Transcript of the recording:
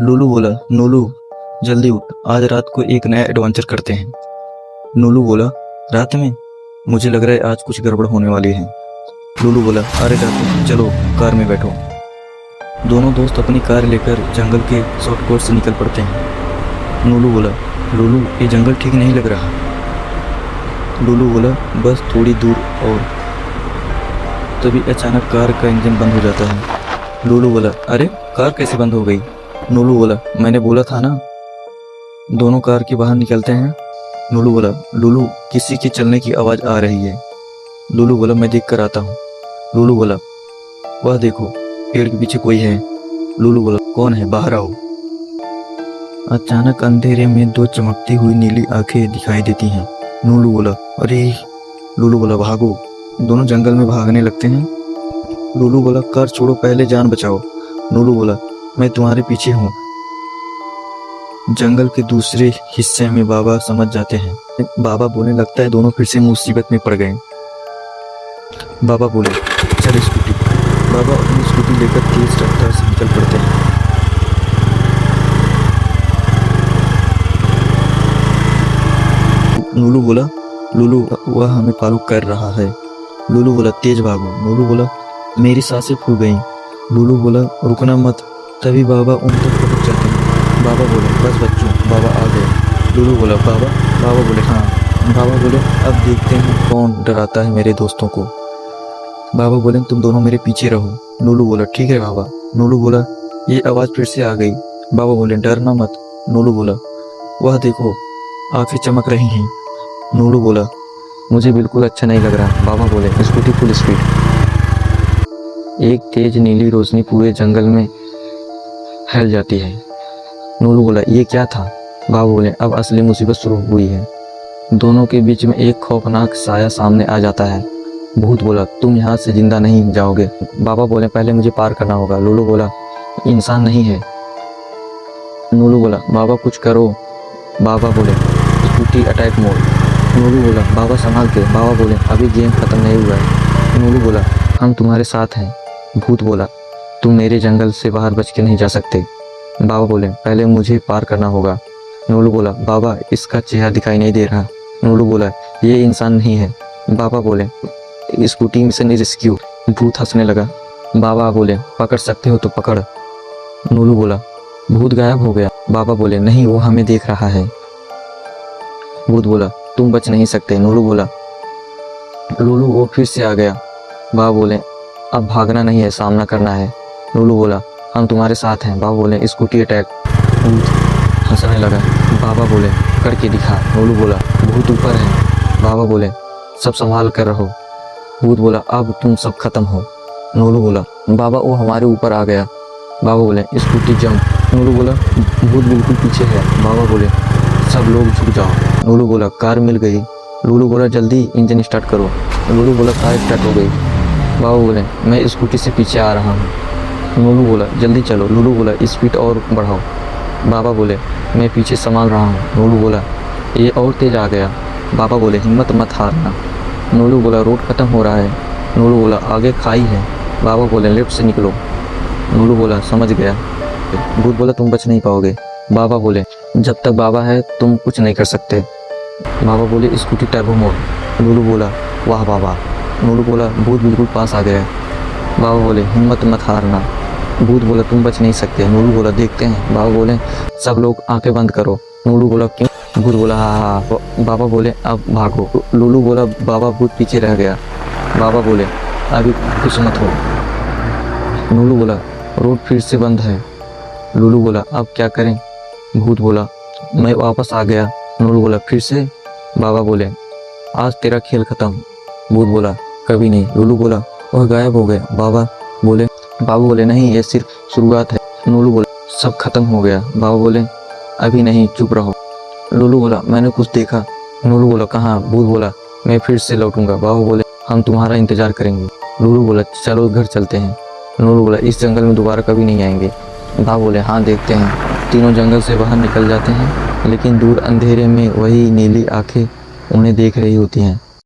लूलू बोला, नूलू जल्दी उठ, आज रात को एक नया एडवेंचर करते हैं। नूलू बोला, रात में? मुझे लग रहा है आज कुछ गड़बड़ होने वाली है। लूलू बोला, अरे रात, चलो कार में बैठो। दोनों दोस्त अपनी कार लेकर जंगल के शॉर्टकट से निकल पड़ते हैं। नूलू बोला, लूलू ये जंगल ठीक नहीं लग रहा। लूलू बोला, बस थोड़ी दूर और। तभी अचानक कार का इंजन बंद हो जाता है। लूलू बोला, अरे कार कैसे बंद हो गई? नूलू बोला, मैंने बोला था ना। दोनों कार के बाहर निकलते हैं। नूलू बोला, लूलू किसी के चलने की आवाज़ आ रही है। लूलू बोला, मैं देख कर आता हूँ। लूलू बोला, वह देखो पेड़ के पीछे कोई है। लूलू बोला, कौन है, बाहर आओ। अचानक अंधेरे में दो चमकती हुई नीली आंखें दिखाई देती हैं। नूलू बोला, अरे। लूलू बोला, भागो। दोनों जंगल में भागने लगते हैं। लूलू बोला, कार छोड़ो, पहले जान बचाओ। नूलू बोला, मैं तुम्हारे पीछे हूँ। जंगल के दूसरे हिस्से में बाबा समझ जाते हैं। बाबा बोलने लगता है दोनों फिर से मुसीबत में पड़ गए। बाबा बोले, चल स्कूटी। बाबा अपनी स्कूटी लेकर तेज रफ्तार से निकल पड़ते हैं। नूलू बोला, लूलू वह हमें फॉलो कर रहा है। लूलू बोला, तेज भागो। नूलू बोला, मेरी सांसें फूल गईं। लूलू बोला, रुकना मत। तभी बाबा उन तक पहुंच जाते हैं। बाबा बोले, बस बच्चों, बाबा आ गए। लूलू बोला, बाबा? बाबा बोले, हाँ। बाबा बोले, अब देखते हैं कौन डराता है मेरे दोस्तों को। बाबा बोले, तुम दोनों मेरे पीछे रहो। नूलू बोला, ठीक है बाबा। नूलू बोला, ये आवाज़ फिर से आ गई। बाबा बोले, डरना मत। नूलू बोला, वह देखो आंखें चमक रही हैं। नूलू बोला, मुझे बिल्कुल अच्छा नहीं लग रहा। बाबा बोले, स्कूटी फुल स्पीड। एक तेज नीली रोशनी पूरे जंगल में फैल जाती है। नूलू बोला, ये क्या था? बाबा बोले, अब असली मुसीबत शुरू हुई है। दोनों के बीच में एक खौफनाक साया सामने आ जाता है। भूत बोला, तुम यहाँ से जिंदा नहीं जाओगे। बाबा बोले, पहले मुझे पार करना होगा। लूलू बोला, इंसान नहीं है। नूलू बोला, बाबा कुछ करो। बाबा बोले, स्कूटी अटैक मोड। नूलू बोला, बाबा संभाल के। बाबा बोले, अभी गेम खत्म नहीं हुआ है। नूलू बोला, हम तुम्हारे साथ हैं। भूत बोला, तुम मेरे जंगल से बाहर बच के नहीं जा सकते। बाबा बोले, पहले मुझे पार करना होगा। नूलू बोला, बाबा इसका चेहरा दिखाई नहीं दे रहा। नूलू बोला, ये इंसान नहीं है। बाबा बोले, स्कूटी मिशन इज रेस्क्यू। भूत हंसने लगा। बाबा बोले, पकड़ सकते हो तो पकड़। नूलू बोला, भूत गायब हो गया। बाबा बोले, नहीं, वो हमें देख रहा है। भूत बोला, तुम बच नहीं सकते। नूलू बोला, लूलू वो फिर से आ गया। बाबा बोले, अब भागना नहीं है, सामना करना है। लूलू बोला, हम तुम्हारे साथ हैं। बाबा बोले, स्कूटी अटैक। भूत हंसने लगा। बाबा बोले, करके दिखा। लूलू बोला, भूत ऊपर है। बाबा बोले, सब संभाल कर रहो। भूत बोला, अब तुम सब खत्म हो। नूलू बोला, बाबा वो हमारे ऊपर आ गया। बाबा बोले, स्कूटी जंप। नूलू बोला, भूत बिल्कुल पीछे है। बाबा बोले, सब लोग झुक जाओ। नूलू बोला, कार मिल गई। लूलू बोला, जल्दी इंजन स्टार्ट करो। लूलू बोला, कार स्टार्ट हो गई। बाबा बोले, मैं स्कूटी से पीछे आ रहा हूँ। नूलू बोला, जल्दी चलो। लूलू बोला, स्पीड और बढ़ाओ। बाबा बोले, मैं पीछे संभाल रहा हूँ। नूलू बोला, ये और तेज आ गया। बाबा बोले, हिम्मत मत हारना। नूलू बोला, रोड खत्म हो रहा है। नूलू बोला, आगे खाई है। बाबा बोले, लेफ्ट से निकलो। नूलू बोला, समझ गया। भूत बोला, तुम बच नहीं पाओगे। बाबा बोले, जब तक बाबा है तुम कुछ नहीं कर सकते। बाबा बोले, स्कूटी टर्बो मोड। नूलू बोला, वाह बाबा। नूलू बोला, भूत बिल्कुल पास आ गया। बाबा बोले, हिम्मत मत हारना। भूत बोला, तुम बच नहीं सकते। नूलू बोला, देखते हैं। बाबा बोले, सब लोग आंखें बंद करो। नूलू बोला, क्यों? भूत बोला, हाँ हाँ। बाबा बोले, अब भागो। लूलू बोला, बाबा भूत पीछे रह गया। बाबा बोले, अभी कुछ मत हो। नूलू बोला, रोड फिर से बंद है। लूलू बोला, अब क्या करें? भूत बोला, मैं वापस आ गया। नूलू बोला, फिर से? बाबा बोले, आज तेरा खेल खत्म। भूत बोला, कभी नहीं। लूलू बोला, वह गायब हो गया। बाबा बोले, नहीं, ये सिर्फ शुरुआत है। नूलू बोला, सब खत्म हो गया। बाबा बोले, अभी नहीं, चुप रहो। लूलू बोला, मैंने कुछ देखा। नूलू बोला, कहाँ? भूत बोला, मैं फिर से लौटूंगा। बाबा बोले, हम तुम्हारा इंतजार करेंगे। लूलू बोला, चलो घर चलते हैं। नूलू बोला, इस जंगल में दोबारा कभी नहीं आएंगे। बाबा बोले, हाँ देखते हैं। तीनों जंगल से बाहर निकल जाते हैं, लेकिन दूर अंधेरे में वही नीली आंखें उन्हें देख रही होती हैं।